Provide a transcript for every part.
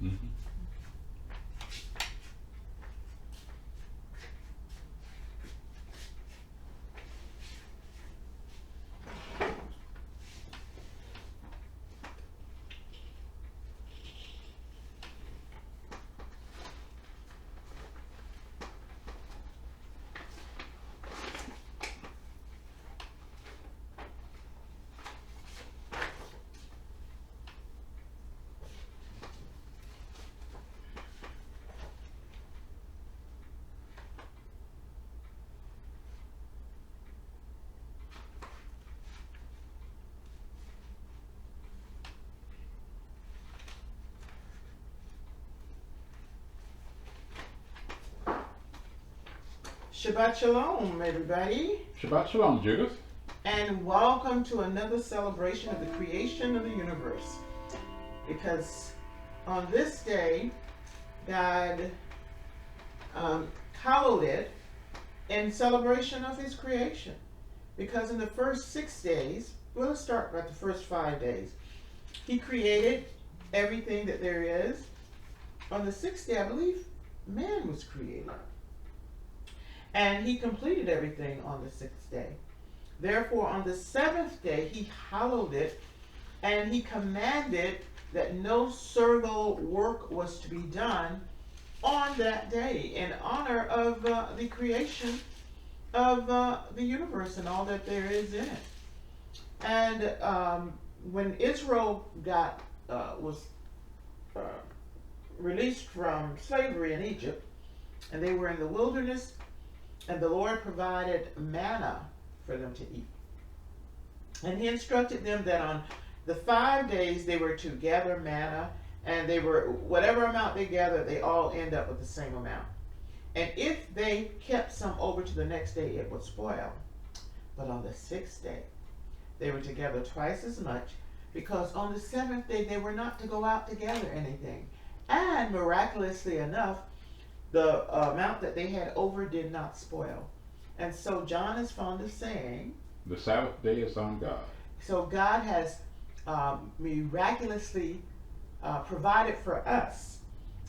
Mm-hmm. Shabbat Shalom, everybody, Shabbat Shalom, Judith. and welcome to another celebration of the creation of the universe. Because on this day, God hallowed it in celebration of His creation. Because in the first 6 days, well, let's start with the first 5 days. He created everything that there is. On the 6th day, I believe, man was created. And He completed everything on the 6th day. Therefore, on the 7th day, He hallowed it, and He commanded that no servile work was to be done on that day in honor of the creation of the universe and all that there is in it. And when Israel was released from slavery in Egypt, and they were in the wilderness, and the Lord provided manna for them to eat. And He instructed them that on the 5 days they were to gather manna, and they were, whatever amount they gathered, they all end up with the same amount. And if they kept some over to the next day, it would spoil. But on the 6th day, they were to gather twice as much, because on the 7th day they were not to go out to gather anything. And miraculously enough, the amount that they had over did not spoil. And so John is fond of saying, the Sabbath day is on God. So God has miraculously provided for us.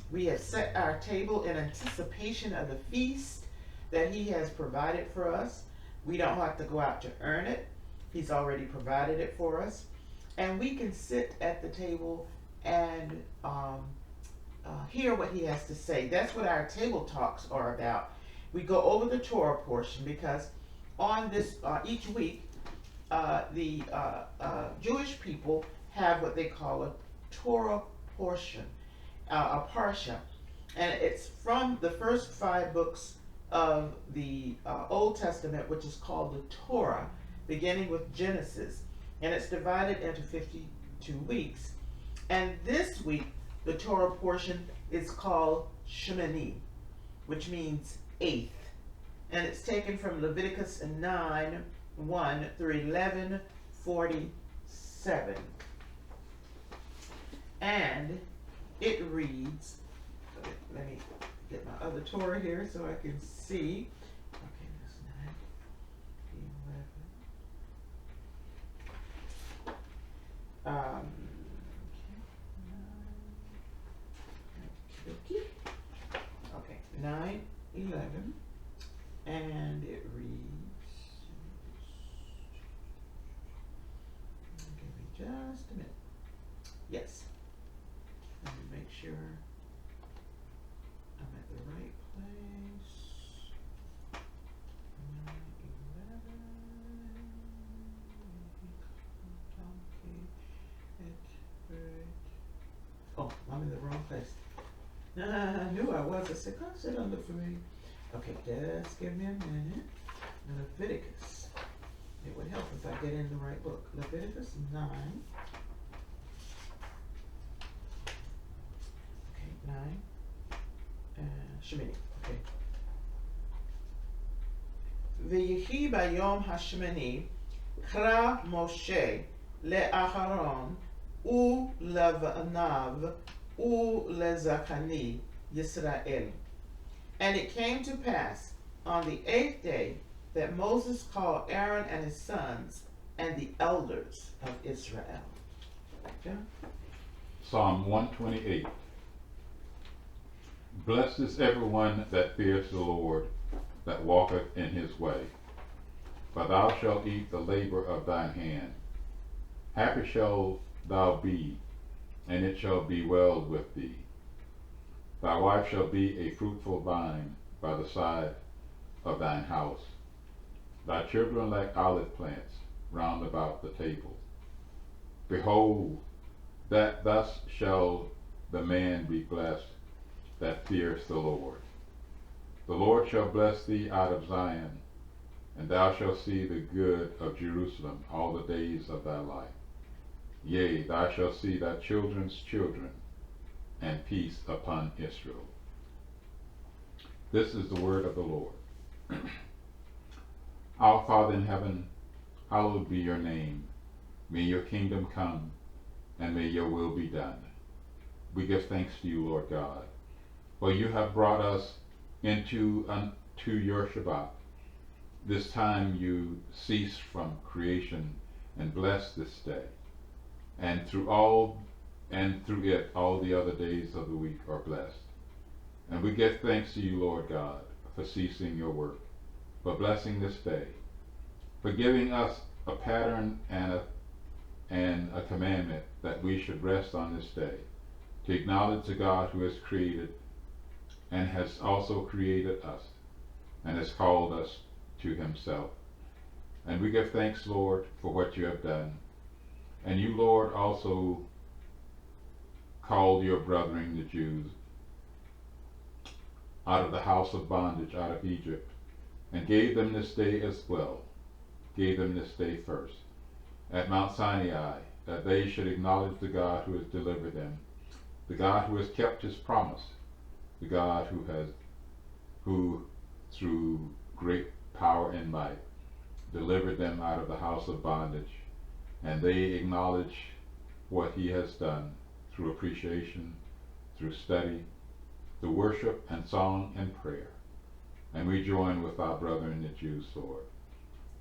We have set our table in anticipation of the feast that He has provided for us. We don't have to go out to earn it. He's already provided it for us. And we can sit at the table and hear what He has to say. That's what our table talks are about. We go over the Torah portion because on this each week the Jewish people have what they call a Torah portion, a parashah, and it's from the first 5 books of the Old Testament, which is called the Torah, beginning with Genesis, and it's divided into 52 weeks. And this week the Torah portion is called Shemini, which means 8th. And it's taken from Leviticus 9:1 through 11:47. And it reads, let me get my other Torah here so I can see. Okay, that's 9, 11. Okay, 9:11, and it reads, give me just a minute. Yes, let me make sure I'm at the right place. 9:11. Oh, I'm in the wrong place. I knew I was. I said, God said don't look for me. Okay, just give me a minute. Leviticus. It would help if I get in the right book. Leviticus 9. Okay, 9. Shemini. Okay. ויהי ביום השמיני קרא משה לאחרון ולבניו ולזקני Yisrael. And it came to pass on the 8th day that Moses called Aaron and his sons and the elders of Israel. Okay? Psalm 128. Blessed is everyone that fears the Lord, that walketh in his way. For thou shalt eat the labor of thine hand. Happy shalt thou be, and it shall be well with thee. Thy wife shall be a fruitful vine by the side of thine house, thy children like olive plants round about the table. Behold, that thus shall the man be blessed that fears the Lord. The Lord shall bless thee out of Zion, and thou shalt see the good of Jerusalem all the days of thy life. Yea, thou shalt see thy children's children, and peace upon Israel. This is the word of the Lord. Our Father in heaven, hallowed be your name. May your kingdom come, and may your will be done. We give thanks to you, Lord God, for you have brought us into your Shabbat. This time you ceased from creation and blessed this day, and through it all the other days of the week are blessed. And we give thanks to you, Lord God, for ceasing your work, for blessing this day, for giving us a pattern and a commandment that we should rest on this day, to acknowledge the God who has created and has also created us and has called us to himself. And we give thanks, Lord, for what you have done. And you, Lord, also called your brethren, the Jews, out of the house of bondage, out of Egypt, and gave them this day as well, gave them this day first, at Mount Sinai, that they should acknowledge the God who has delivered them, the God who has kept his promise, the God who through great power and might delivered them out of the house of bondage, and they acknowledge what he has done through appreciation, through study, through worship and song and prayer. And we join with our brethren the Jews, Lord.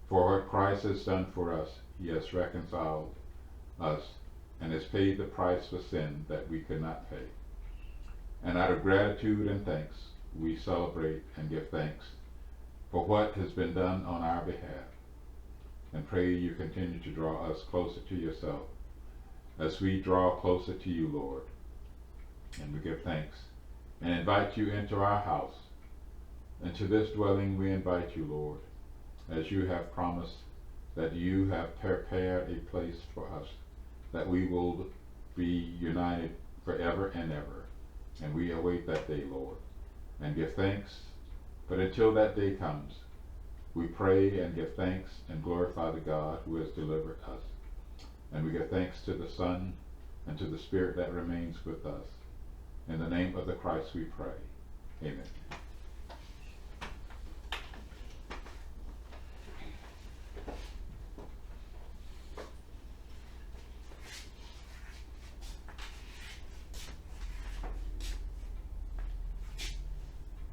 For what Christ has done for us, he has reconciled us and has paid the price for sin that we could not pay. And out of gratitude and thanks, we celebrate and give thanks for what has been done on our behalf. And pray you continue to draw us closer to yourself as we draw closer to you, Lord. And we give thanks and invite you into our house. Into this dwelling we invite you, Lord, as you have promised that you have prepared a place for us, that we will be united forever and ever. And we await that day, Lord, and give thanks. But until that day comes, we pray and give thanks and glorify the God who has delivered us. And we give thanks to the Son and to the Spirit that remains with us. In the name of the Christ we pray. Amen.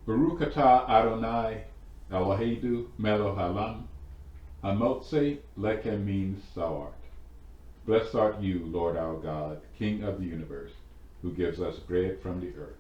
Baruch atah Adonai Eloheinu melech haolam hamotze lechem min sa'art. Blessed art you, Lord our God, King of the universe, who gives us bread from the earth.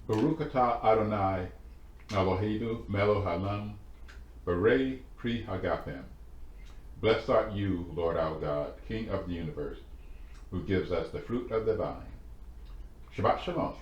Baruch atah Adonai Eloheinu melech haolam Bere Pri Hagathim. Blessed art you, Lord our God, King of the universe, who gives us the fruit of the vine. Shabbat Shalom.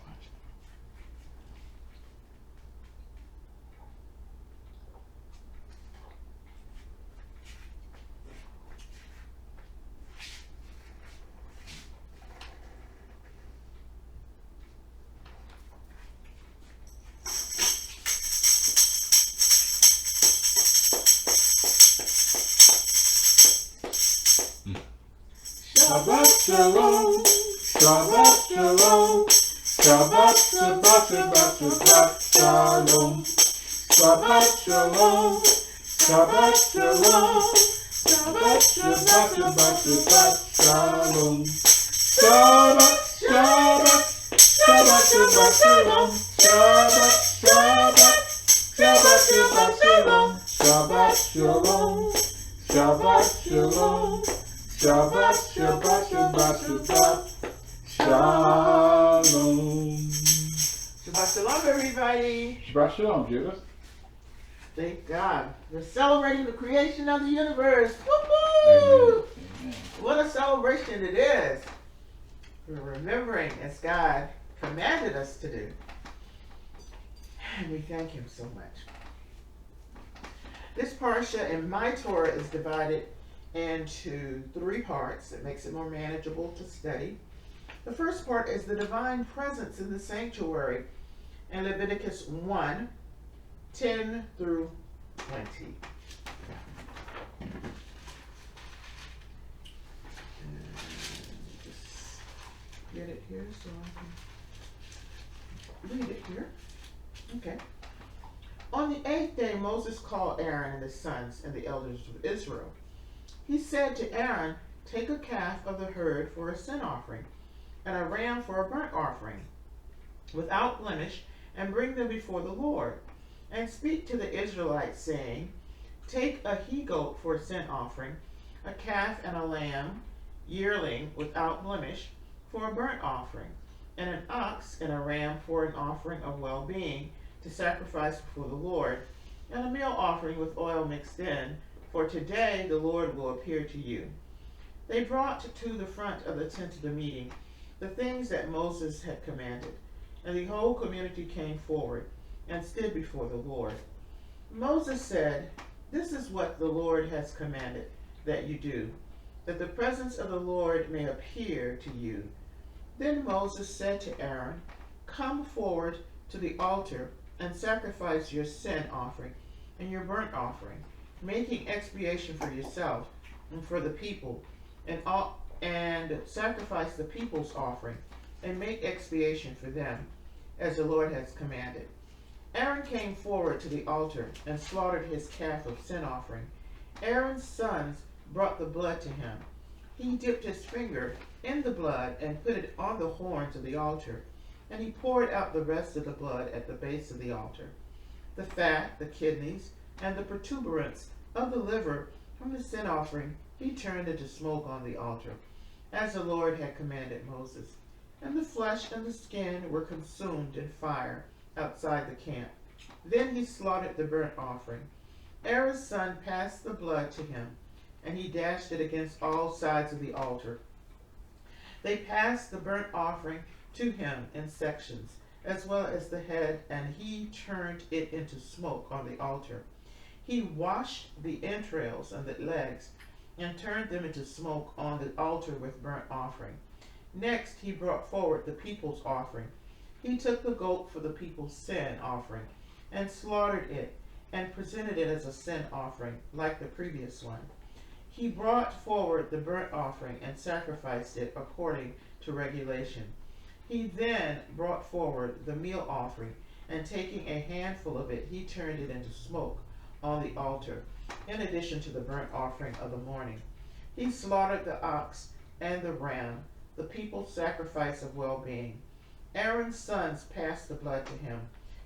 Shabbat Shalom, Shabbat Shalom, Shabbat, Shabbat, Shabbat, Shabbat Shalom, Shabbat Shalom, Shabbat Shalom, Shabbat, Shabbat, Shabbat, Shabbat Shalom, Shabbat, Shabbat, Shabbat, Shabbat Shalom, Shabbat, Shabbat, Shabbat, Shabbat Shalom, Shabbat Shalom, Shabbat Shalom. Shabbat, Shabbat, Shabbat, Shabbat, Shalom. Shabbat Shalom, everybody. Shabbat Shalom, Judas. Thank God. We're celebrating the creation of the universe. Woo-hoo! Amen. What a celebration it is. We're remembering as God commanded us to do. And we thank Him so much. This parashah in my Torah is divided into 3 parts. It makes it more manageable to study. The first part is the divine presence in the sanctuary in Leviticus 1:10 through 20. Just get it here so I can read it here. Okay. On the 8th day, Moses called Aaron and his sons and the elders of Israel. He said to Aaron, "Take a calf of the herd for a sin offering, and a ram for a burnt offering, without blemish, and bring them before the Lord. And speak to the Israelites, saying, Take a he-goat for a sin offering, a calf and a lamb, yearling, without blemish, for a burnt offering, and an ox and a ram for an offering of well-being, to sacrifice before the Lord, and a meal offering with oil mixed in, for today the Lord will appear to you." They brought to the front of the tent of the meeting the things that Moses had commanded, and the whole community came forward and stood before the Lord. Moses said, "This is what the Lord has commanded that you do, that the presence of the Lord may appear to you." Then Moses said to Aaron, "Come forward to the altar and sacrifice your sin offering and your burnt offering, making expiation for yourself and for the people, and sacrifice the people's offering, and make expiation for them, as the Lord has commanded." Aaron came forward to the altar and slaughtered his calf of sin offering. Aaron's sons brought the blood to him. He dipped his finger in the blood and put it on the horns of the altar, and he poured out the rest of the blood at the base of the altar. The fat, the kidneys, and the protuberance of the liver from the sin offering he turned into smoke on the altar, as the Lord had commanded Moses. And the flesh and the skin were consumed in fire outside the camp. Then he slaughtered the burnt offering. Aaron's son passed the blood to him, and he dashed it against all sides of the altar. They passed the burnt offering to him in sections, as well as the head, and he turned it into smoke on the altar. He washed the entrails and the legs, and turned them into smoke on the altar with burnt offering. Next he brought forward the people's offering. He took the goat for the people's sin offering, and slaughtered it, and presented it as a sin offering, like the previous one. He brought forward the burnt offering, and sacrificed it according to regulation. He then brought forward the meal offering, and taking a handful of it, he turned it into smoke on the altar, in addition to the burnt offering of the morning. He slaughtered the ox and the ram, the people's sacrifice of well-being. Aaron's sons passed the blood to him,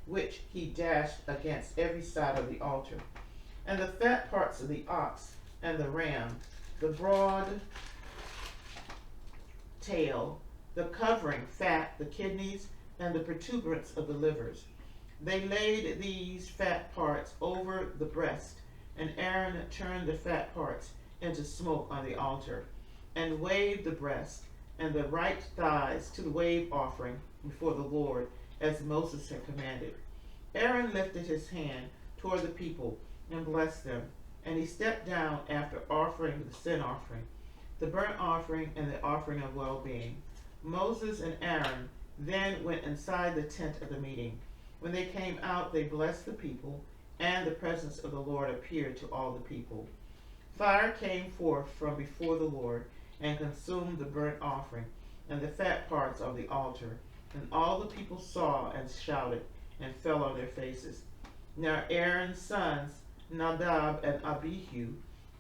which he dashed against every side of the altar. And the fat parts of the ox and the ram, the broad tail, the covering fat, the kidneys, and the protuberance of the livers. They laid these fat parts over the breast And Aaron turned the fat parts into smoke on the altar, and waved the breast and the right thighs to the wave offering before the Lord, as Moses had commanded. Aaron lifted his hand toward the people and blessed them, and he stepped down after offering the sin offering, the burnt offering, and the offering of well-being. Moses and Aaron then went inside the tent of the meeting. When they came out, they blessed the people, and the presence of the Lord appeared to all the people. Fire came forth from before the Lord and consumed the burnt offering and the fat parts of the altar. And all the people saw and shouted and fell on their faces. Now Aaron's sons, Nadab and Abihu,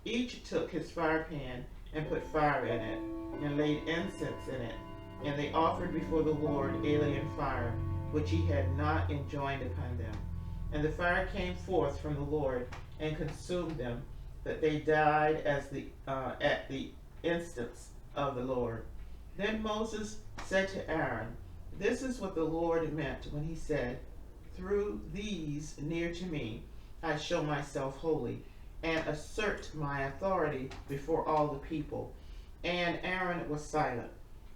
each took his fire pan and put fire in it, and laid incense in it. And they offered before the Lord alien fire, which he had not enjoined upon them. And the fire came forth from the Lord and consumed them, that they died at the instance of the Lord. Then Moses said to Aaron, "This is what the Lord meant when he said, 'Through these near to me I show myself holy, and assert my authority before all the people.'" And Aaron was silent.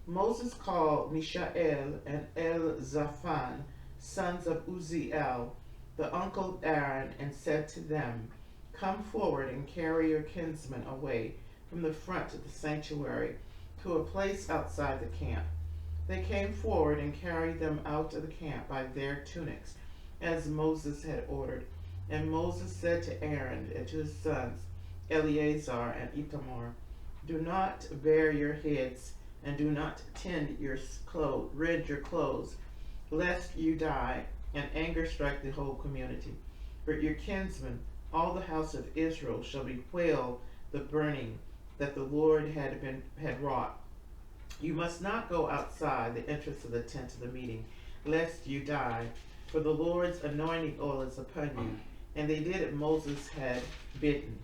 Moses called Mishael and Elzaphan, sons of Uzziel, the uncle of Aaron, and said to them, "Come forward and carry your kinsmen away from the front of the sanctuary to a place outside the camp." They came forward and carried them out of the camp by their tunics, as Moses had ordered. And Moses said to Aaron and to his sons, Eleazar and Ithamar, "Do not bare your heads, and do not rend your clothes, lest you die, and anger strike the whole community. But your kinsmen, all the house of Israel, shall bewail the burning that the Lord had wrought. You must not go outside the entrance of the tent of the meeting, lest you die, for the Lord's anointing oil is upon you." And they did as Moses had bidden.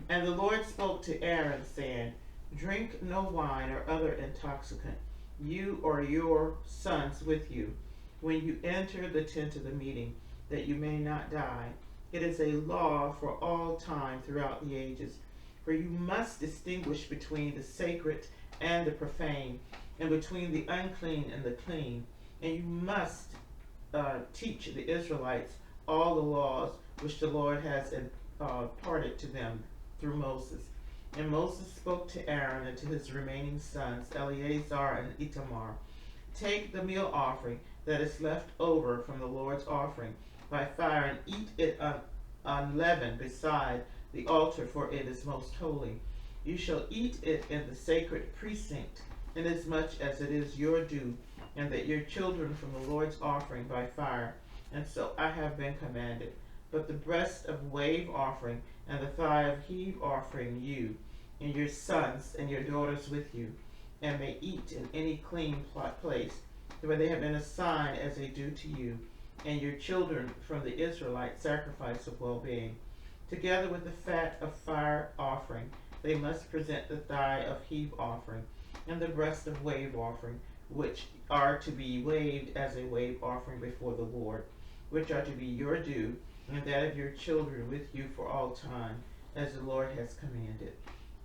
And the Lord spoke to Aaron, saying, "Drink no wine or other intoxicant, you or your sons with you, when you enter the tent of the meeting, that you may not die. It is a law for all time throughout the ages. For you must distinguish between the sacred and the profane, and between the unclean and the clean. And you must teach the Israelites all the laws which the Lord has imparted to them through Moses." And Moses spoke to Aaron and to his remaining sons, Eleazar and Ithamar, "Take the meal offering that is left over from the Lord's offering by fire, and eat it unleavened beside the altar, for it is most holy. You shall eat it in the sacred precinct, inasmuch as it is your due, and that your children from the Lord's offering by fire. And so I have been commanded. But the breast of wave offering and the thigh of heave offering you, and your sons and your daughters with you, and may eat in any clean place, where they have been assigned as they do to you, and your children from the Israelite sacrifice of well-being. Together with the fat of fire offering, they must present the thigh of heave offering, and the breast of wave offering, which are to be waved as a wave offering before the Lord, which are to be your due, and that of your children with you for all time, as the Lord has commanded."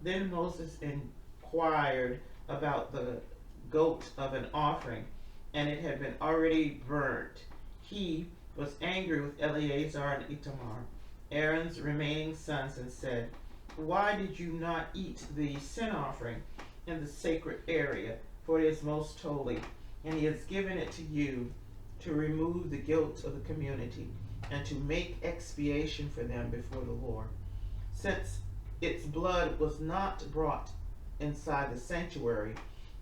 Then Moses inquired about the goat of an offering, and it had been already burnt. He was angry with Eleazar and Ithamar, Aaron's remaining sons, and said, "Why did you not eat the sin offering in the sacred area? For it is most holy, and he has given it to you to remove the guilt of the community, and to make expiation for them before the Lord. Since its blood was not brought inside the sanctuary,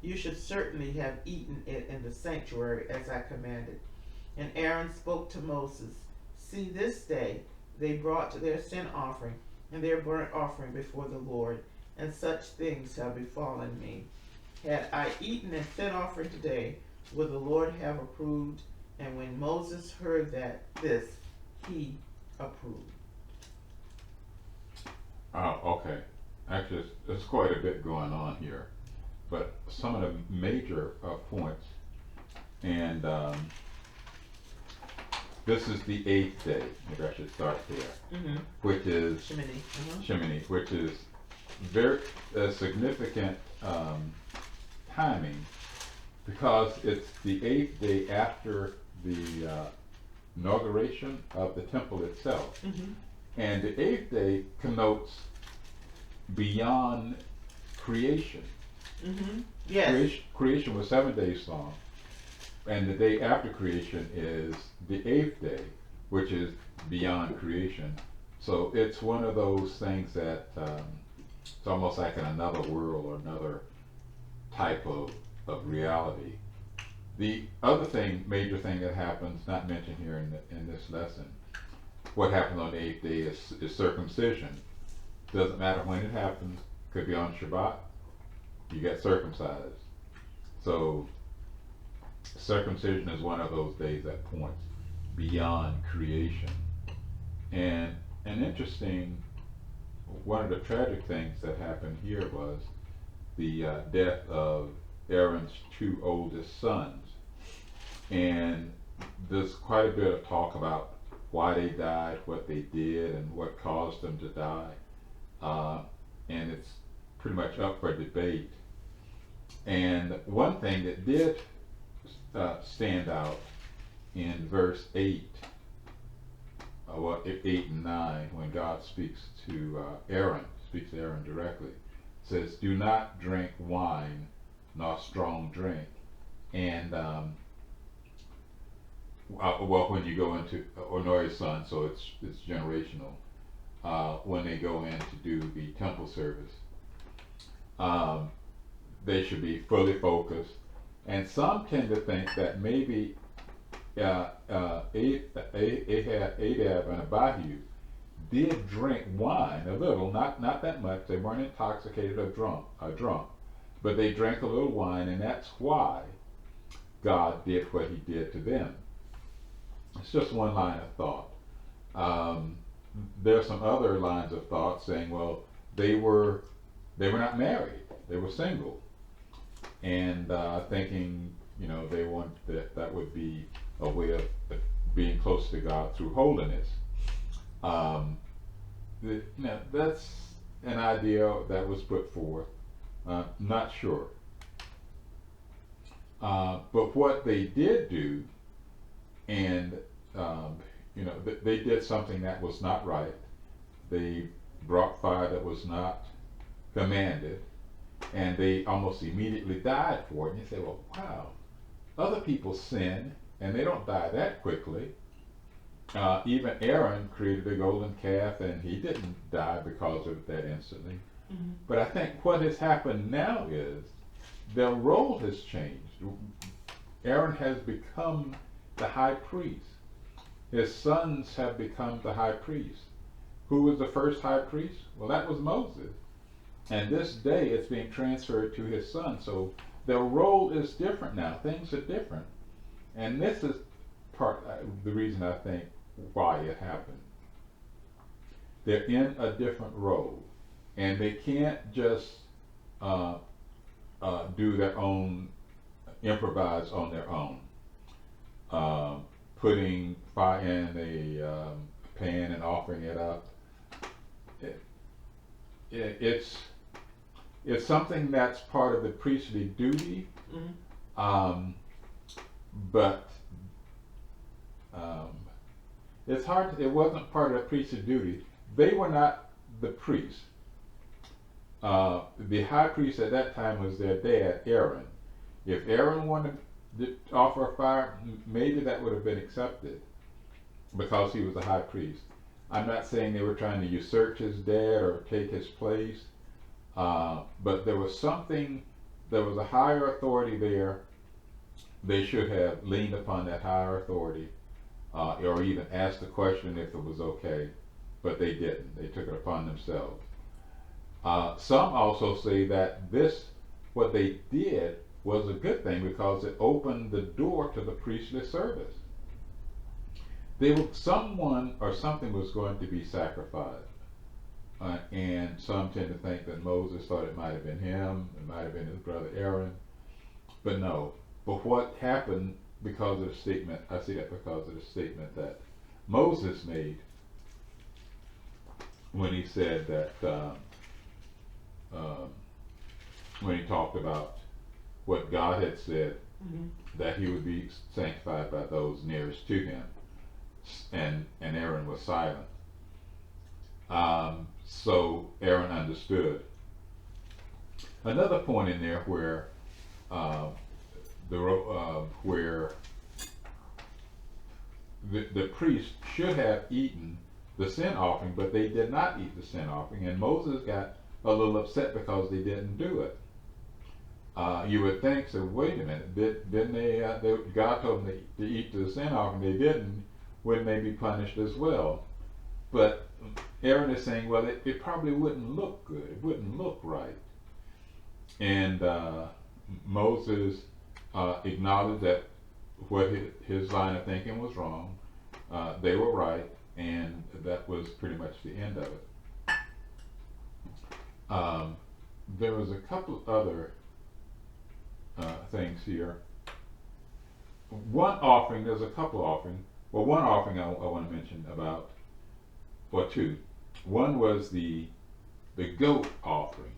you should certainly have eaten it in the sanctuary as I commanded." And Aaron spoke to Moses, "See, this day they brought their sin offering and their burnt offering before the Lord, and such things have befallen me. Had I eaten a sin offering today, would the Lord have approved?" And when Moses heard this, he approved. Okay. Actually, there's quite a bit going on here, but some of the major points, and this is the 8th day. Maybe I should start there, Mm-hmm. which is Shemini. Mm-hmm. Shemini, which is very significant timing because it's the 8th day after the inauguration of the temple itself. Mm-hmm. And the 8th day connotes beyond creation. Mm-hmm. Yes. Creation was 7 days long, and the day after creation is the 8th day, which is beyond creation. So it's one of those things that it's almost like in another world or another type of reality. The other thing, major thing that happens, not mentioned here in this lesson, what happens on the 8th day is circumcision. Doesn't matter when it happens, could be on Shabbat, you get circumcised. So circumcision is one of those days that points beyond creation. And an interesting, one of the tragic things that happened here was the death of Aaron's 2 oldest sons. And there's quite a bit of talk about why they died, what they did, and what caused them to die. And it's pretty much up for debate. And one thing that did stand out in verse 8, 8 and 9, when God speaks to Aaron directly, says, "Do not drink wine nor strong drink." And well, when you go into Honore's son, so it's generational. When they go in to do the temple service, they should be fully focused. And some tend to think that maybe Adab and Abihu did drink wine a little, not that much. They weren't intoxicated or drunk, but they drank a little wine, and that's why God did what He did to them. It's just one line of thought. There's some other lines of thought saying, well, they were not married; they were single, and thinking, they wanted that would be a way of being close to God through holiness. That's an idea that was put forth. Not sure. But what they did do, and they did something that was not right. They brought fire that was not commanded, and they almost immediately died for it. And you say, well, wow, other people sin and they don't die that quickly. Even Aaron created a golden calf, and he didn't die because of that instantly. Mm-hmm. But I think what has happened now is their role has changed. Aaron has become the high priest. His sons have become the high priest. Who was the first high priest? Well, that was Moses. And this day it's being transferred to his son. So their role is different now. Things are different. And this is part the reason I think why it happened. They're in a different role, and they can't just do their own, improvise on their own. Putting fire in a pan and offering it up. It's something that's part of the priestly duty, Mm-hmm. but it's hard. It wasn't part of the priestly duty. They were not the priests. The high priest at that time was their dad, Aaron. If Aaron wanted to offer a fire, maybe that would have been accepted because he was the high priest. I'm not saying they were trying to usurp his dad or take his place, but there was a higher authority there. They should have leaned upon that higher authority, or even asked the question if it was okay, but they didn't. They took it upon themselves. Some also say that what they did was a good thing because it opened the door to the priestly service. Someone or something was going to be sacrificed. And some tend to think that Moses thought it might have been him, it might have been his brother Aaron, but no. But what happened because of the statement, I see that because of the statement that Moses made when he said that, um, when he talked about what God had said, that he would be sanctified by those nearest to him, and Aaron was silent. So Aaron understood. Another point in there where where the priest should have eaten the sin offering, but they did not eat the sin offering, and Moses got a little upset because they didn't do it. You would think, so wait a minute, didn't they, God told them to eat the sin offering, they didn't, wouldn't they be punished as well? But Aaron is saying, well, it probably wouldn't look good, it wouldn't look right. And Moses acknowledged that what his line of thinking was wrong, they were right, and that was pretty much the end of it. There was a couple other things here. One offering, there's a couple offerings. Well, one offering I want to mention about, or two. One was the goat offering.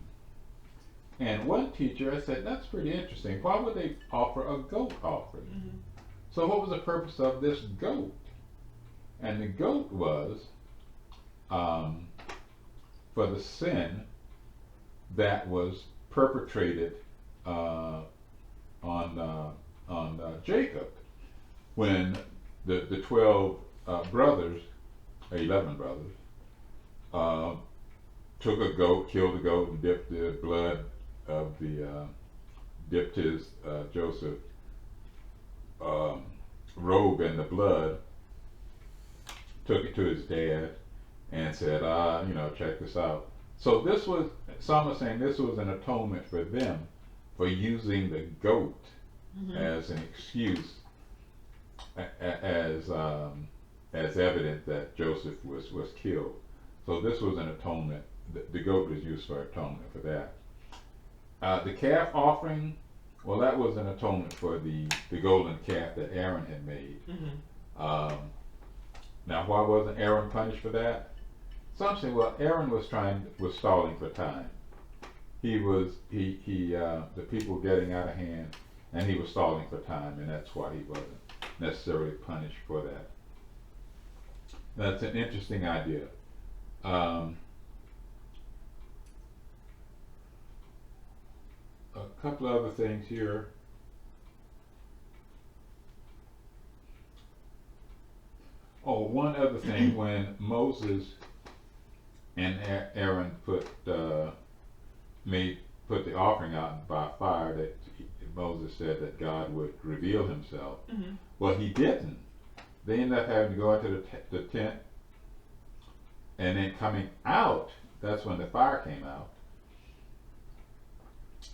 And one teacher said, that's pretty interesting. Why would they offer a goat offering? So what was the purpose of this goat? And the goat was for the sin that was perpetrated on Jacob, when the 12 brothers, 11 brothers, took a goat, killed a goat, and dipped the blood of dipped his Joseph robe in the blood, took it to his dad, and said, check this out. So this was, some are saying this was an atonement for them for using the goat as an excuse, as evidence that Joseph was killed. So this was an atonement. The goat was used for atonement for that. The calf offering, well, that was an atonement for the golden calf that Aaron had made. Now, why wasn't Aaron punished for that? Some say, well, Aaron was stalling for time. The people were getting out of hand, and he was stalling for time, and that's why he wasn't necessarily punished for that. That's an interesting idea. A couple of other things here. Oh, one other thing, when Moses and Aaron put the offering out by fire, that Moses said that God would reveal himself. Well, he didn't. They ended up having to go into the tent, and then coming out, that's when the fire came out.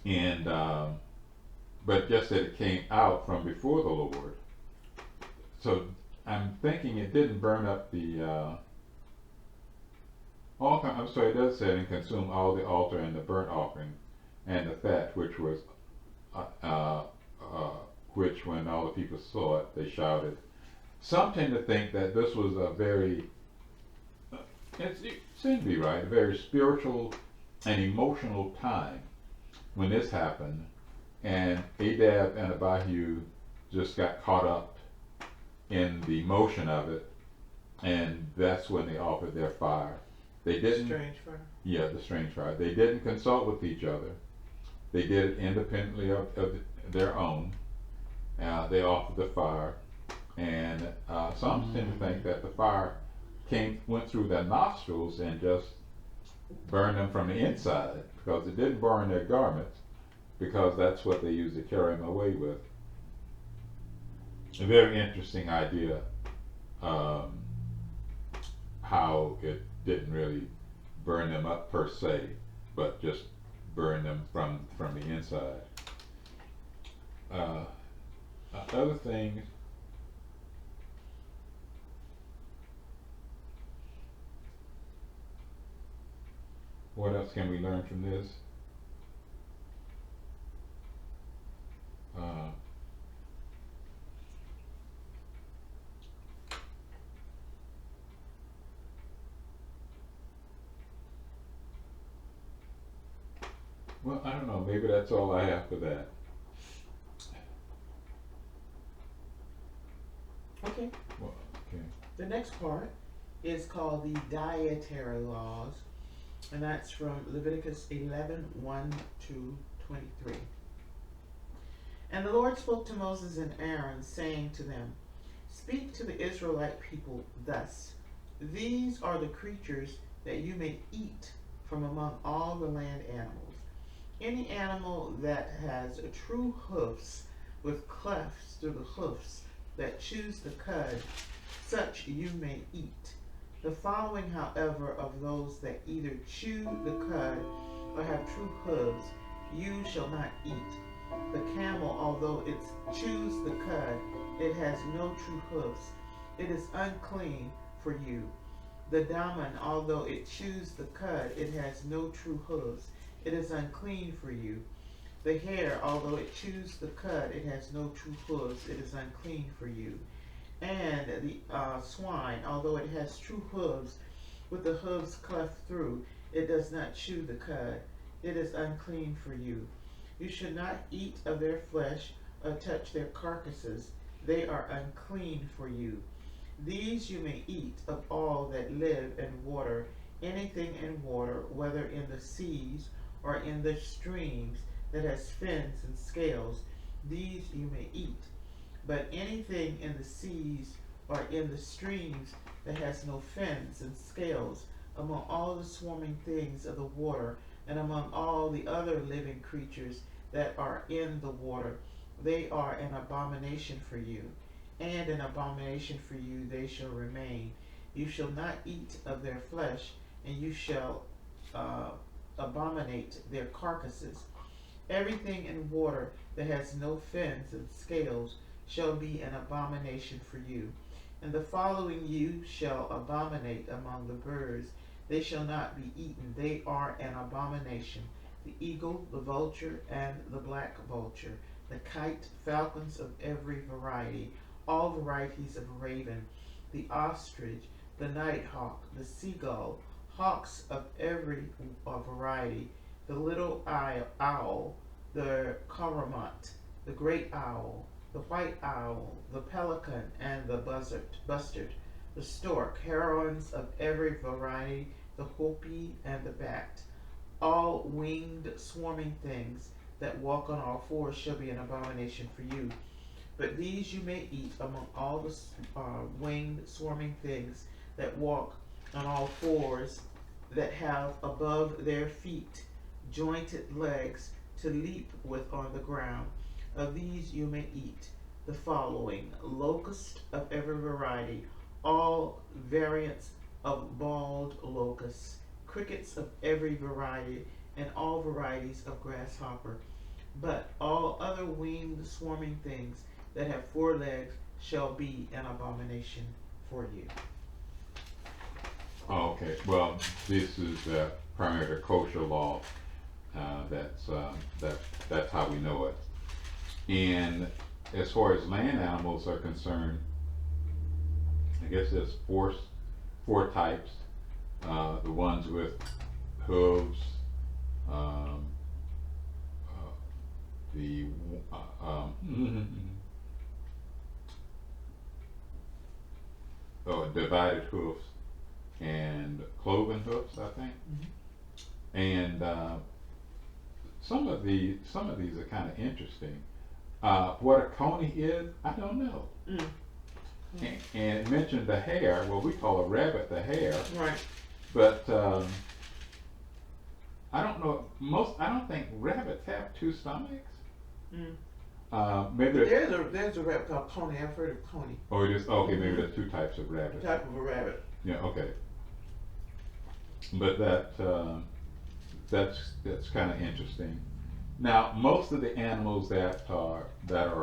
And but just that it came out from before the Lord. So I'm thinking it didn't burn up the it does say and consume all the altar and the burnt offering and the fat, which was which when all the people saw it, they shouted. Some tend to think that this was a very, it seemed to be right, a very spiritual and emotional time when this happened, and Adab and Abihu just got caught up in the emotion of it, and that's when they offered their fire. They didn't. Strange fire. Yeah, the strange fire. They didn't consult with each other. They did it independently of their own. They offered the fire, and some tend to think that the fire went through their nostrils and just burned them from the inside, because it didn't burn their garments, because that's what they used to carry them away with. A very interesting idea, how it didn't really burn them up per se, but just burn them from the inside. Other things, what else can we learn from this? Well, I don't know, maybe that's all I have for that. Okay. Well, okay. The next part is called the dietary laws, and that's from Leviticus 11:1 to 23. And the Lord spoke to Moses and Aaron, saying to them, Speak to the Israelite people thus: These are the creatures that you may eat from among all the land animals. Any animal that has true hoofs with clefts through the hoofs that chews the cud, such you may eat. The following, however, of those that either chew the cud or have true hooves, you shall not eat. The camel, although it chews the cud, it has no true hoofs. It is unclean for you. The daman, although it chews the cud, it has no true hooves. It is unclean for you. The hare, although it chews the cud, it has no true hooves. It is unclean for you. And the swine, although it has true hooves, with the hooves cleft through, it does not chew the cud. It is unclean for you. You should not eat of their flesh or touch their carcasses. They are unclean for you. These you may eat of all that live in water, anything in water, whether in the seas or in the streams, that has fins and scales. These you may eat. But anything in the seas or in the streams that has no fins and scales, among all the swarming things of the water, and among all the other living creatures that are in the water, they are an abomination for you, and an abomination for you they shall remain. You shall not eat of their flesh, and you shall abominate their carcasses. Everything in water that has no fins and scales shall be an abomination for you. And the following you shall abominate among the birds. They shall not be eaten. They are an abomination: the eagle, the vulture, and the black vulture, the kite, falcons of every variety, all varieties of raven, the ostrich, the nighthawk, the seagull, hawks of every variety, the little owl, the cormorant, the great owl, the white owl, the pelican, and the bustard, the stork, herons of every variety, the hopi, and the bat. All winged swarming things that walk on all fours shall be an abomination for you. But these you may eat among all the winged swarming things that walk on all fours, that have above their feet jointed legs to leap with on the ground. Of these you may eat. The following: locust of every variety, all variants of bald locusts, crickets of every variety, and all varieties of grasshopper. But all other winged swarming things that have 4 legs shall be an abomination for you. Oh, okay. Well, this is primarily the kosher law. That's how we know it. And as far as land animals are concerned, I guess there's four types. The ones with hooves, the divided hoofs and cloven hoofs, I think. Mm-hmm. And some of these are kind of interesting. What a coney is, I don't know. Mm. And it mentioned the hare. Well, we call a rabbit the hare, Right. but I don't know. I don't think rabbits have 2 stomachs. Mm. Maybe There's a rabbit called coney. I've heard of coney. Oh, it is okay. Maybe there's 2 types of rabbits. Type of a rabbit. Yeah. Okay. But that's kind of interesting. Now, most of the animals that are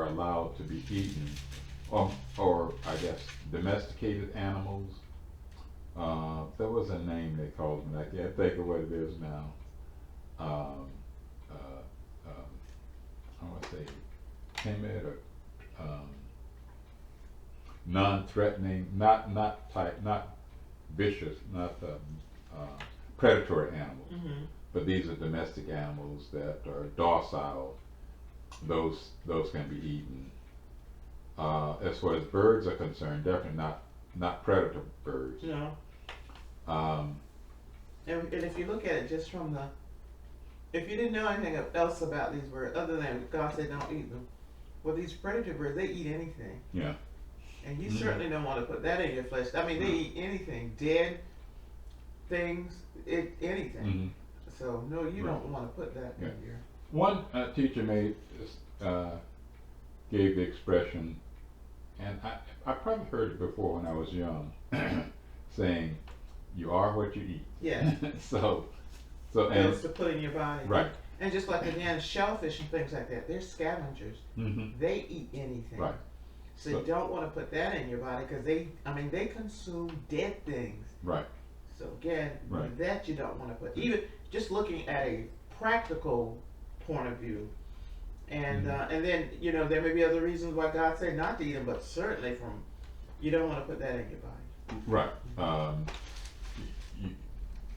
allowed to be eaten, or I guess domesticated animals, there was a name they called them. I can't think of what it is now. I want to say timid or non-threatening, not vicious, not predatory animals. Mm-hmm. but these are domestic animals that are docile. Those can be eaten. As far as birds are concerned, definitely not predator birds. No. Um, And if you look at it just from the, if you didn't know anything else about these birds, other than God said don't eat them, well, these predator birds, they eat anything. yeah. And you certainly don't want to put that in your flesh. I mean, they eat anything, dead things, anything. So no, you don't want to put that in your. One teacher gave the expression, and I probably heard it before when I was young, saying, "You are what you eat." Yeah. so and It's to put in your body. right. And just like again, shellfish and things like that, they're scavengers. They eat anything. Right. So you don't want to put that in your body because they consume dead things. Right. So again, Right. that you don't want to put. Even just looking at a practical point of view, and then there may be other reasons why God said not to eat them, but certainly you don't want to put that in your body. Right.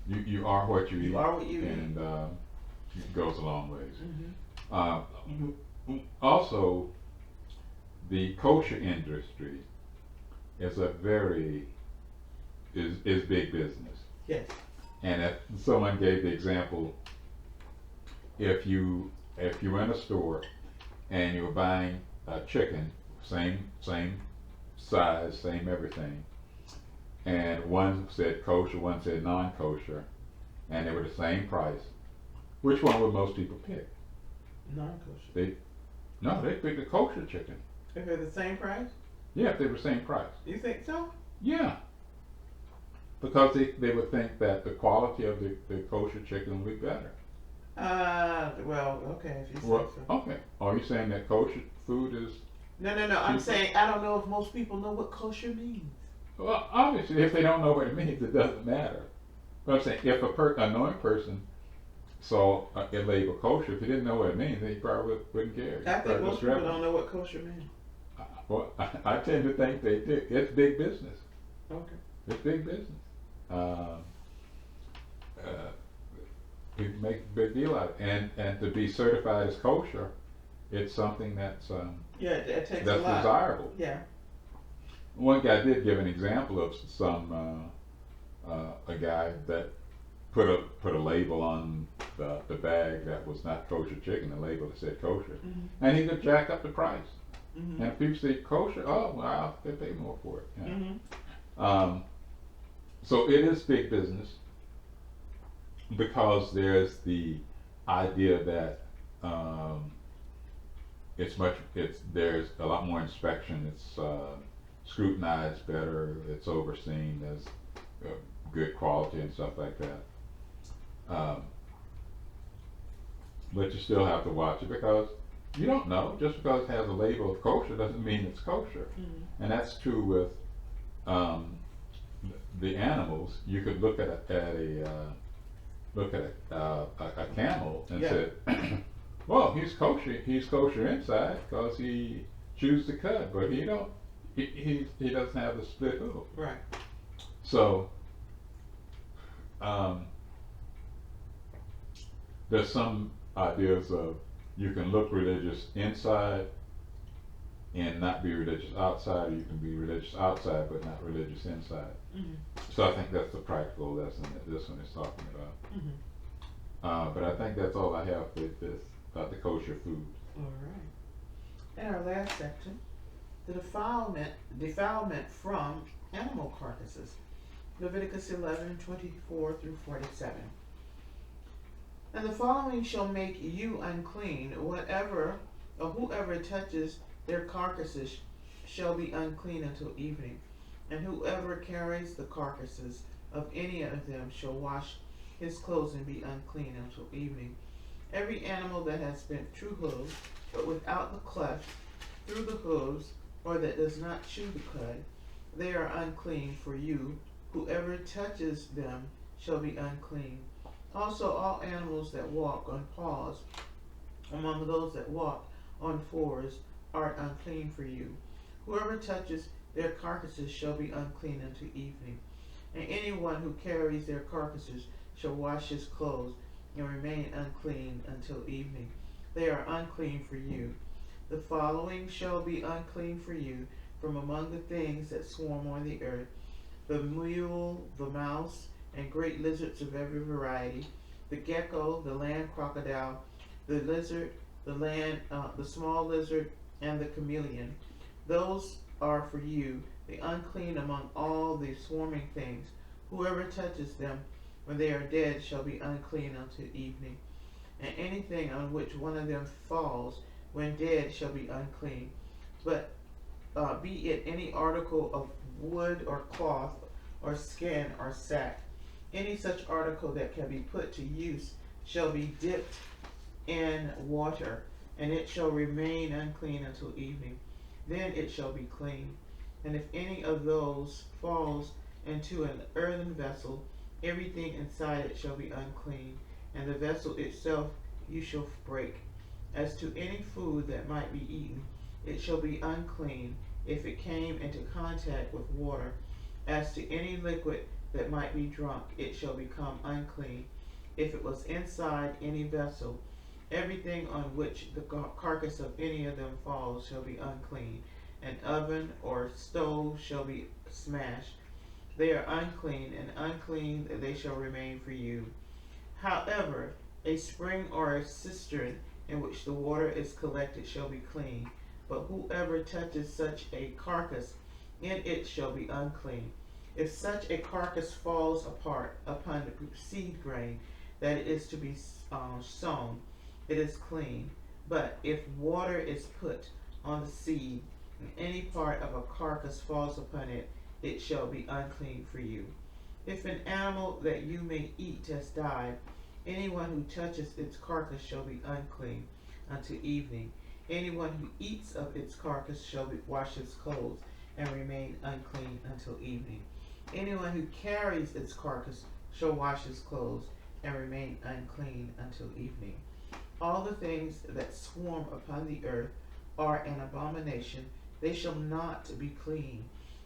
You are what you eat. You are what you eat. And it goes a long ways. Also, the kosher industry is is big business. Yes. And if someone gave the example, if you were in a store and you were buying a chicken, same size, same everything, and one said kosher, one said non-kosher, and they were the same price, which one would most people pick? Non-kosher. They pick the kosher chicken. If they're the same price? Yeah, if they were the same price. You think so? Yeah. Because they would think that the quality of the kosher chicken would be better. Well, okay, if you say Well, so. okay. Are you saying that kosher food is? No. I'm saying I don't know if most people know what kosher means. Well, obviously, if they don't know what it means, it doesn't matter. But I'm saying if a knowing person saw a label kosher, if he didn't know what it means, then he probably wouldn't care. I think most people don't know what kosher means. Well, I tend to think they do. It's big business. Okay. It's big business. People make a big deal out of it. And to be certified as kosher, it's something that's it takes that's a lot. desirable. Yeah. One guy did give an example of a guy that put a label on the bag that was not kosher chicken, the label that said kosher, and he could jack up the price. And if people say kosher, oh wow, they pay more for it. Yeah. So it is big business because there's the idea that there's a lot more inspection. It's scrutinized better. It's overseen. There's good quality and stuff like that. But you still have to watch it because you don't know. Just because it has a label of kosher doesn't mean it's kosher. And that's true with the animals. You could look at a camel and say, well, he's kosher inside because he chews the cud, but he doesn't have the split hoof. Right. So there's some ideas of you can look religious inside and not be religious outside, or you can be religious outside but not religious inside. So I think that's the practical lesson that this one is talking about. But I think that's all I have with this about the kosher food. All right. In our last section, the defilement from animal carcasses. Leviticus 11:24 through 47. And the following shall make you unclean: whatever or whoever touches their carcasses shall be unclean until evening, and whoever carries the carcasses of any of them shall wash his clothes and be unclean until evening. Every animal that has bent true hooves, but without the cleft through the hooves, or that does not chew the cud, they are unclean for you. Whoever touches them shall be unclean. Also all animals that walk on paws among those that walk on fours are unclean for you. Whoever touches their carcasses shall be unclean until evening. And anyone who carries their carcasses shall wash his clothes and remain unclean until evening. They are unclean for you. The following shall be unclean for you from among the things that swarm on the earth: the mule, the mouse, and great lizards of every variety, the gecko, the land crocodile, the lizard, the small lizard, and the chameleon. Those are for you, the unclean among all the swarming things. Whoever touches them when they are dead shall be unclean until evening. And anything on which one of them falls when dead shall be unclean. But be it any article of wood or cloth or skin or sack, any such article that can be put to use shall be dipped in water, and it shall remain unclean until evening. Then it shall be clean. And if any of those falls into an earthen vessel, everything inside it shall be unclean, and the vessel itself you shall break. As to any food that might be eaten, it shall be unclean if it came into contact with water. As to any liquid that might be drunk, it shall become unclean if it was inside any vessel. Everything on which the carcass of any of them falls shall be unclean. An oven or stove shall be smashed. They are unclean, and unclean they shall remain for you. However, a spring or a cistern in which the water is collected shall be clean, but whoever touches such a carcass, in it shall be unclean. If such a carcass falls apart upon the seed grain that is to be sown, it is clean. But if water is put on the seed, and any part of a carcass falls upon it, it shall be unclean for you. If an animal that you may eat has died, anyone who touches its carcass shall be unclean until evening. Anyone who eats of its carcass shall wash his clothes and remain unclean until evening. Anyone who carries its carcass shall wash his clothes and remain unclean until evening. All the things that swarm upon the earth are an abomination. They shall not be clean.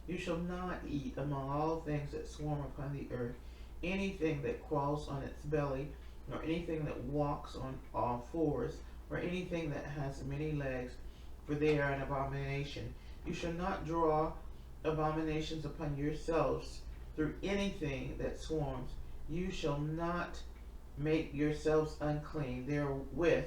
You shall not eat among all things that swarm upon the earth anything that crawls on its belly, nor anything that walks on all fours, or anything that has many legs, for they are an abomination. You shall not draw abominations upon yourselves through anything that swarms. You shall not make yourselves unclean therewith,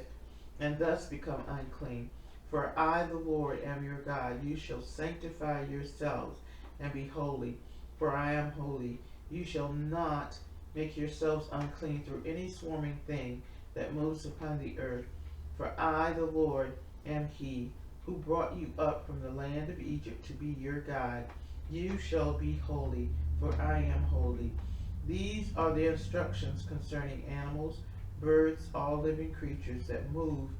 and thus become unclean. For I, the Lord, am your God. You shall sanctify yourselves and be holy, for I am holy. You shall not make yourselves unclean through any swarming thing that moves upon the earth. For I, the Lord, am he who brought you up from the land of Egypt to be your God. You shall be holy, for I am holy. These are the instructions concerning animals, birds, all living creatures that move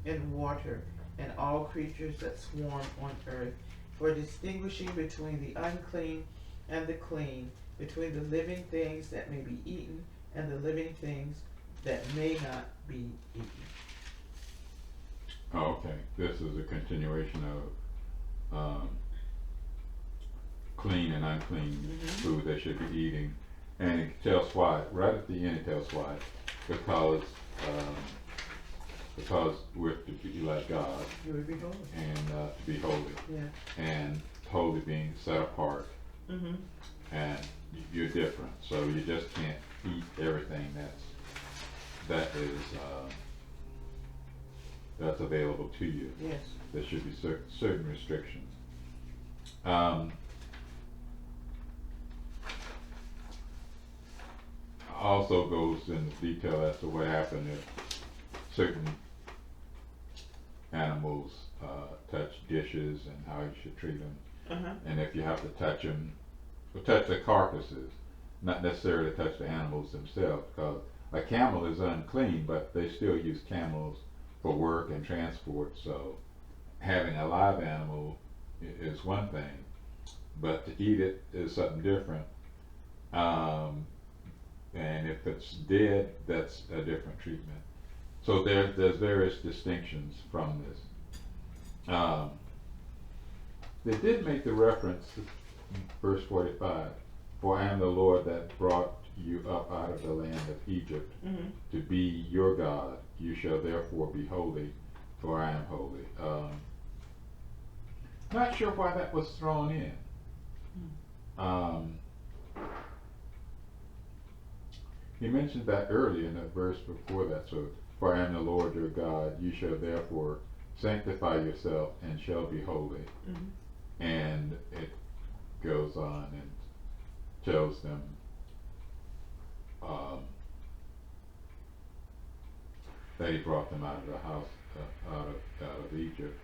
in water, and all creatures that swarm on earth, for distinguishing between the unclean and the clean, between the living things that may be eaten and the living things that may not be eaten. Oh, okay. This is a continuation of clean and unclean food they should be eating. And it tells why. Right at the end it tells why. Because we're to be like God. You would be holy. And to be holy. Yeah. And holy being set apart. Mm-hmm. And you're different. So you just can't eat everything that's available to you. Yes. There should be certain restrictions. Also goes into detail as to what happened if certain animals touch dishes and how you should treat them. Uh-huh. And if you have to touch them, or touch the carcasses, not necessarily touch the animals themselves, because a camel is unclean, but they still use camels for work and transport. So having a live animal is one thing, but to eat it is something different. And if it's dead, that's a different treatment. So there's various distinctions from this. They did make the reference to verse 45, for I am the Lord that brought you up out of the land of Egypt Mm-hmm. to be your God. You shall therefore be holy, for I am holy. Not sure why that was thrown in. He mentioned that early in the verse before that. So, for I am the Lord your God. You shall therefore sanctify yourself and shall be holy. Mm-hmm. And it goes on and tells them that he brought them out of the house, out of Egypt,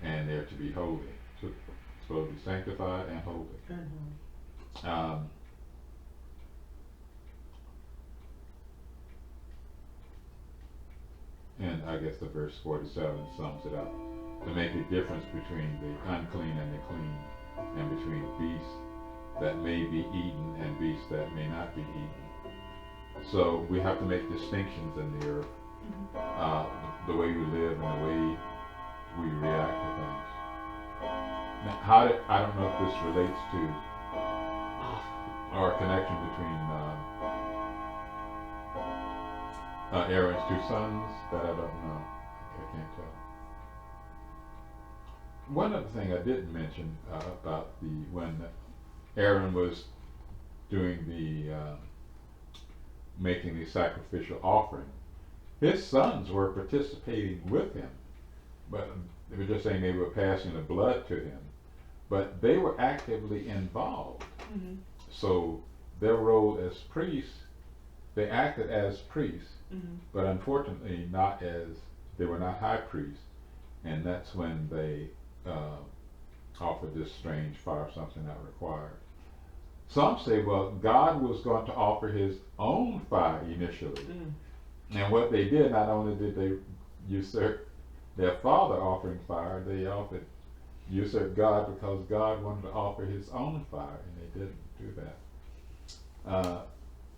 and they're to be holy. So, supposed to be sanctified and holy. Mm-hmm. And I guess the verse 47 sums it up. To make a difference between the unclean and the clean, and between beasts that may be eaten and beasts that may not be eaten. So we have to make distinctions in the earth, the way we live and the way we react to things. Now, I don't know if this relates to our connection between Aaron's two sons, that I don't know. I can't tell. One other thing I didn't mention about when Aaron was doing the making the sacrificial offering, his sons were participating with him, but they were just saying they were passing the blood to him, but they were actively involved. Mm-hmm. So their role as priests, they acted as priests, but unfortunately they were not high priests, and that's when they offered this strange fire, something not required. Some say, well, God was going to offer his own fire initially. And what they did, not only did they usurp their father offering fire, they usurped God because God wanted to offer his own fire, and they didn't do that.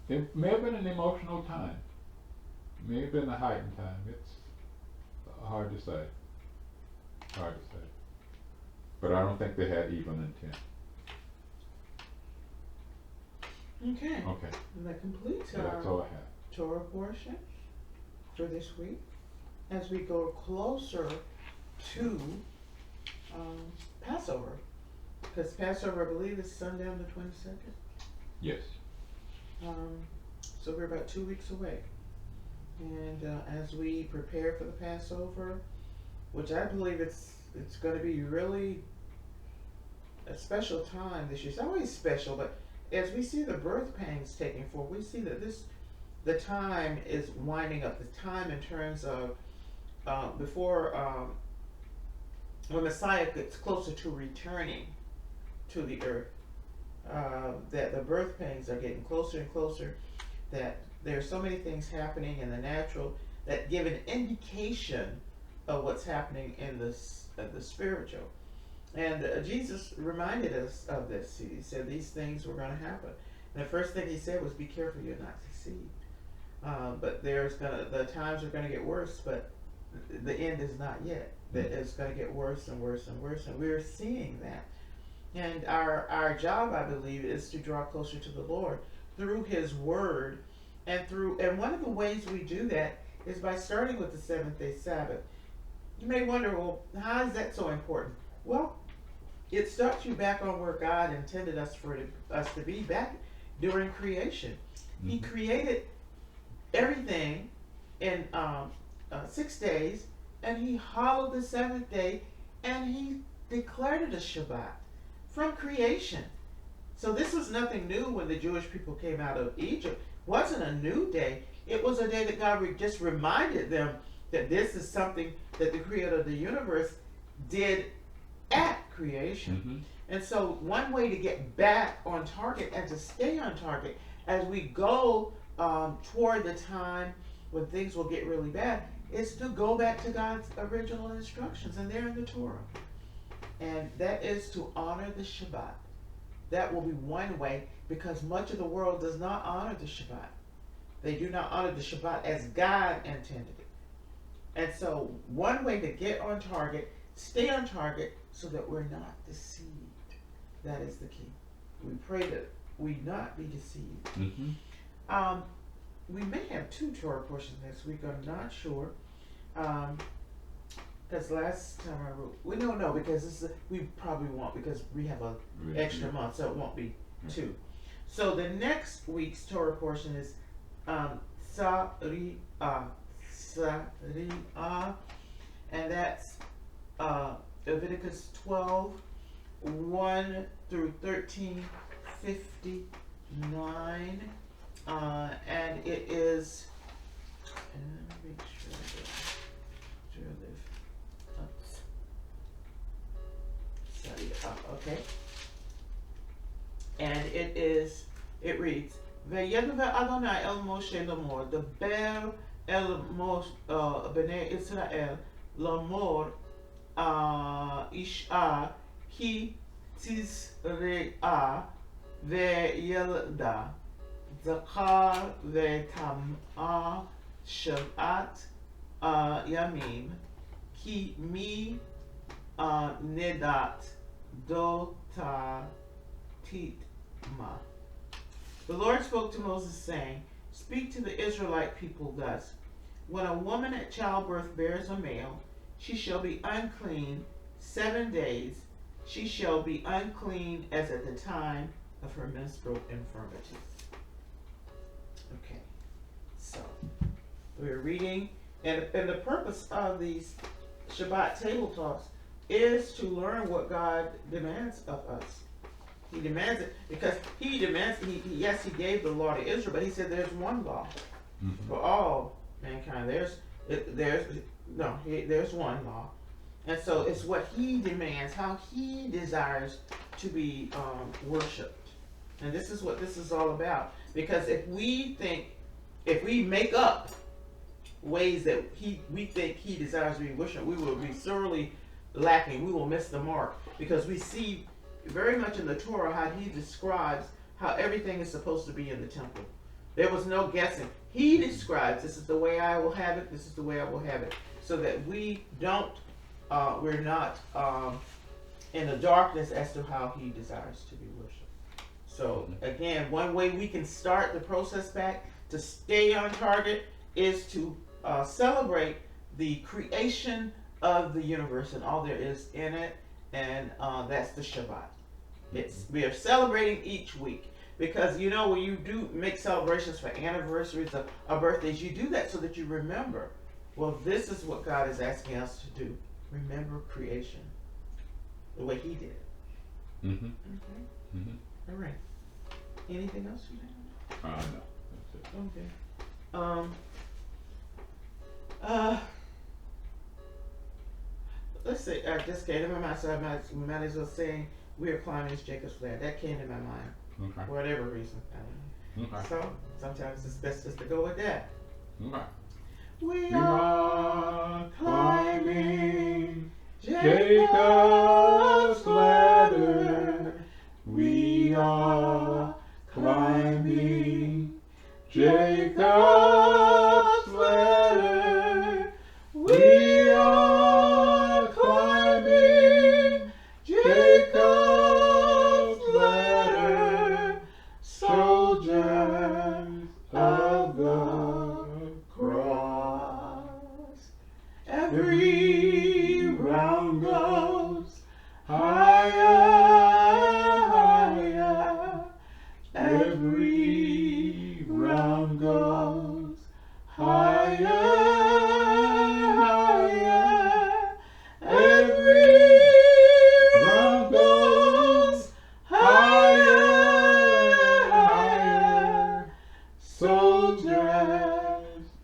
It may have been an emotional time. It may have been a heightened time. It's hard to say. Hard to say. But I don't think they had evil intent. Okay. Okay. And that completes So that's our all I have. Torah portion for this week. As we go closer to Passover, because Passover, I believe, is sundown the 22nd. Yes. So we're about 2 weeks away. And as we prepare for the Passover, which I believe it's going to be really a special time this year. It's always special, but as we see the birth pangs taking forth, we see that the time is winding up. The time in terms of before when Messiah gets closer to returning to the earth, that the birth pangs are getting closer and closer, that there are so many things happening in the natural that give an indication of what's happening in the spiritual. And Jesus reminded us of this. He said these things were going to happen. And the first thing he said was, be careful you're not deceived. But the times are going to get worse, but the end is not yet. It's going to get worse and worse and worse, and we're seeing that. And our job, I believe, is to draw closer to the Lord through his word, and one of the ways we do that is by starting with the seventh-day Sabbath. You may wonder, well, how is that so important? Well, it starts you back on where God intended us to be back during creation. He created everything in 6 days, and he hallowed the seventh day, and he declared it a Shabbat from creation. So this was nothing new when the Jewish people came out of Egypt. It wasn't a new day. It was a day that God just reminded them that this is something that the creator of the universe did at creation. And so one way to get back on target and to stay on target as we go toward the time when things will get really bad is to go back to God's original instructions, and they're in the Torah. And that is to honor the Shabbat. That will be one way, because much of the world does not honor the Shabbat. They do not honor the Shabbat as God intended it. And so one way to get on target, stay on target, so that we're not deceived. That is the key. We pray that we not be deceived. We may have 2 Torah portions next week. I'm not sure. Because last time I wrote, we don't know because we probably won't because we have a extra month, so it won't be 2. So the next week's Torah portion is Sari'ah, and that's Leviticus 12, 1 through 13:59, and it is. And make sure okay. And it reads, Vayedver Adonai el Moshe Lamor, the Ber el Moshe Bnei Israel, Lamor Isha ki tizre'a ve'yelda, Zakar ve'tam'a Shabbat Yamim, ki mi nedat dota titma. The Lord spoke to Moses, saying, Speak to the Israelite people thus. When a woman at childbirth bears a male, she shall be unclean 7 days. She shall be unclean as at the time of her menstrual infirmity. Okay, so we're reading, and the purpose of these Shabbat table talks is to learn what God demands of us. He demands it because he demands. Yes, he gave the law to Israel, but he said there's one law for all mankind. There's one law, and so it's what he demands, how he desires to be worshipped, and this is what this is all about. Because if we make up ways that we think he desires to be worshipped, we will be sorely lacking. We will miss the mark because we see very much in the Torah how he describes how everything is supposed to be in the temple. There was no guessing. He describes, this is the way I will have it, this is the way I will have it, so that we're not in the darkness as to how he desires to be worshipped. So again, one way we can start the process back to stay on target is to celebrate the creation of the universe and all there is in it, and that's the Shabbat. We are celebrating each week because when you do make celebrations for anniversaries or birthdays, you do that so that you remember. Well, this is what God is asking us to do: remember creation, the way He did it. Okay. All right. Anything else you have? No, that's it. Okay. Let's see. This came to my mind, so I might as well say we are climbing Jacob's ladder. That came to my mind. Okay. For whatever reason. Okay. So sometimes it's best just to go with that. Okay. We are climbing Jacob's ladder. We are climbing Jacob's ladder. We are climbing Jacob's ladder. Soldiers of the cross. Every round goes higher, higher. Every round goes higher, higher. Every round goes higher, higher. Soldiers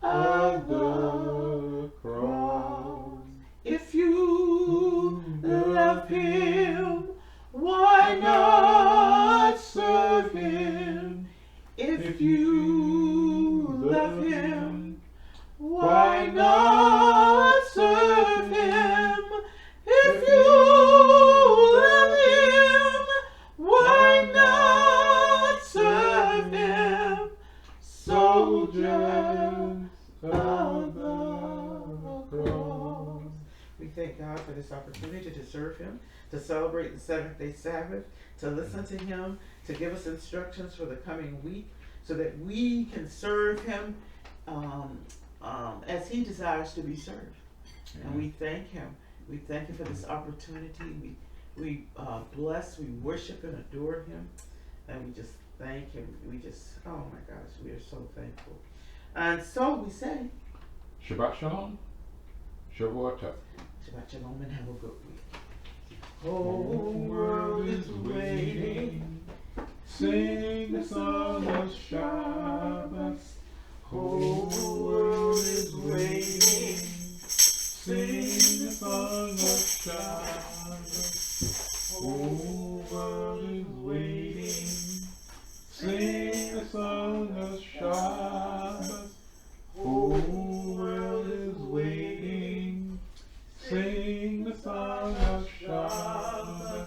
of the cross. If you love Him, why not serve Him? If you love Him, why not serve Him? If you love Him, why not serve Him? Soldiers of the cross. We thank God for this opportunity to serve Him, to celebrate the 7th-day Sabbath, to listen to Him, to give us instructions for the coming week, so that we can serve him as he desires to be served. And we thank him. We thank him for this opportunity. We bless, we worship and adore him. And we just thank him. Oh my gosh, we are so thankful. And so we say, Shabbat Shalom. Shavua Tov. Shabbat Shalom and have a good week. Whole world is waiting. Sing the song of Shabbat. Whole world is waiting. Sing the song of Shabbat. Whole world is waiting. Sing the song of Shabbat. Whole world is waiting. Sing the song of Shabbat.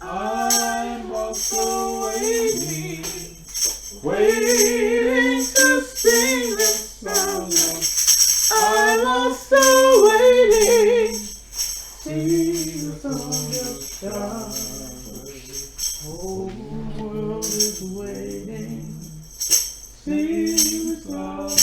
I'm also waiting, waiting to sing the song of. I'm also waiting, sing the song of Shabbat. Whole world is waiting, sing the song.